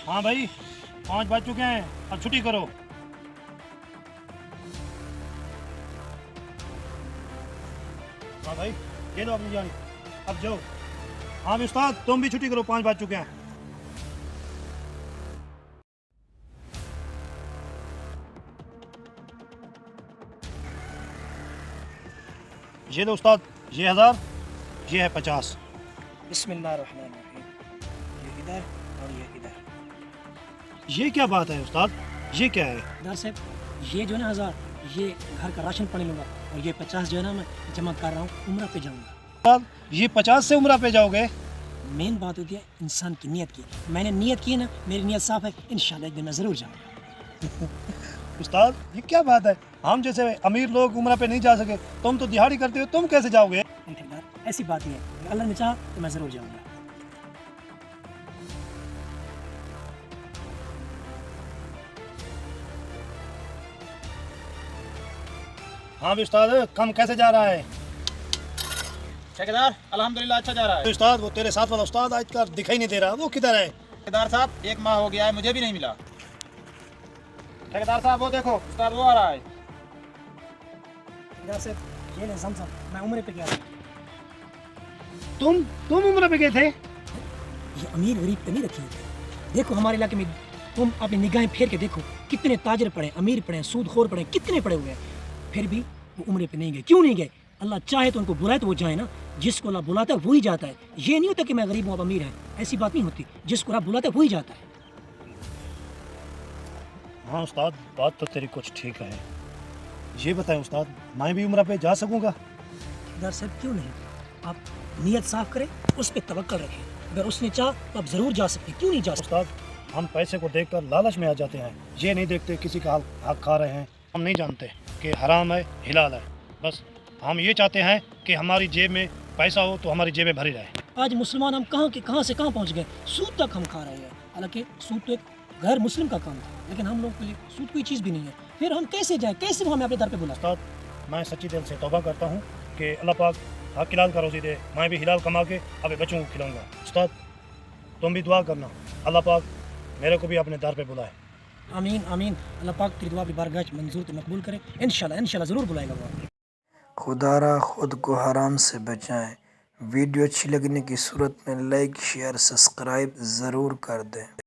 हाँ भाई, 5 बज चुके हैं, अब छुट्टी करो। हाँ भाई, ये लो अपनी जान, अब जाओ। हाँ भी उस्ताद, तुम भी छुट्टी करो, 5 बज चुके हैं। ये लो उस्ताद, ये 1000, ये है 50। बिस्मिल्लाहिर्रहमानिर्रहीम। ये इधर और ये इधर। ये क्या बात है उस्ताद, ये क्या है? इधर से ये जो है ना 1000, ये घर का राशन पानी लूँगा, और ये 50 जो है ना मैं जमा कर रहा हूँ, उम्रा पे जाऊँगा। उस्ताद, ये 50 से उम्रा पे जाओगे? मेन बात होती है इंसान की नीयत की। मैंने नीयत की है ना, मेरी नीयत साफ है, इंशाल्लाह एक दिन मैं ज़रूर जाऊँगा। उस्ताद, ये क्या बात है? हम जैसे अमीर लोग उम्रा पे नहीं जा सके, तुम तो दिहाड़ी करते हो, तुम कैसे जाओगे? नहीं ठेकेदार, ऐसी बात नहीं है, अगर अल्लाह ने चाहा तो मैं ज़रूर जाऊँगा। हाँ भी उस्ताद, काम कैसे जा रहा है? ठेकेदार अल्हम्दुलिल्लाह अच्छा जा रहा है। उस्ताद, वो तेरे साथ वाला उस्ताद आज का दिखाई नहीं दे रहा, वो किधर है? ठेकेदार साहब 1 माह हो गया है, मुझे भी नहीं मिला। ठेकेदार साहब वो देखो उस्ताद वो आ रहा है। इधर से ये ले ज़मज़म, मैं उम्रे पे गया था। तुम उम्रा पे गए थे? ये अमीर गरीब पे नहीं रखी होती। देखो हमारे इलाके में, तुम अपनी निगाहें फेर के देखो, कितने ताजर पड़े, अमीर पड़े, सूदखोर पड़े, कितने पड़े हुए हैं, फिर भी वो उम्रे पे नहीं गए। क्यों नहीं गए? अल्लाह चाहे तो उनको बुलाए तो वो जाए ना। जिसको अल्लाह बुलाता है वही जाता है। ये नहीं होता कि मैं गरीब हूँ अब अमीर है, ऐसी बात नहीं होती। जिसको अल्लाह बुलाता है वही जाता है। हाँ उस्ताद, बात तो तेरी कुछ ठीक है। ये बताएं उस्ताद, मैं भी उम्रा पे जा सकूंगा? इधर से क्यों नहीं? आप नीयत साफ करें, उस पर तवक्कल रखें। अगर उसने चाहा तो आप ज़रूर जा सकते हैं। क्यों नहीं जा सकते? उस्ताद, हम पैसे को देखकर लालच में आ जाते हैं, ये नहीं देखते किसी का हक खा रहे हैं। हम नहीं जानते कि हराम है हिलाल है, बस हम ये चाहते हैं कि हमारी जेब में पैसा हो तो हमारी जेबें भरी रहे। आज मुसलमान हम कहाँ से कहाँ पहुँच गए। सूद तक हम खा रहे हैं, हालांकि सूद तो एक गैर मुस्लिम का काम है, लेकिन हम लोग के लिए सूद कोई चीज़ भी नहीं है। फिर हम कैसे जाएँ, कैसे वो हमें अपने दर पे बुलाए? उस्ताद, मैं सच्ची दिल से तौबा करता हूँ कि अल्लाह पाक हक हिलाल का रोज़ी दे, मैं भी हिलाल कमा के अपने बच्चों को खिलाऊंगा। उस्ताद, तुम भी दुआ करना, अल्लाह पाक मेरे को भी अपने दर पे बुलाए। आमीन आमीन। अल्लाह पाक तेरी दुआ की बारगाह मंजूर तो मकबूल करे। इंशाल्लाह ज़रूर बुलाएगा वो। खुदारा खुद को हराम से बचाएं। वीडियो अच्छी लगने की सूरत में लाइक शेयर सब्सक्राइब ज़रूर कर दें।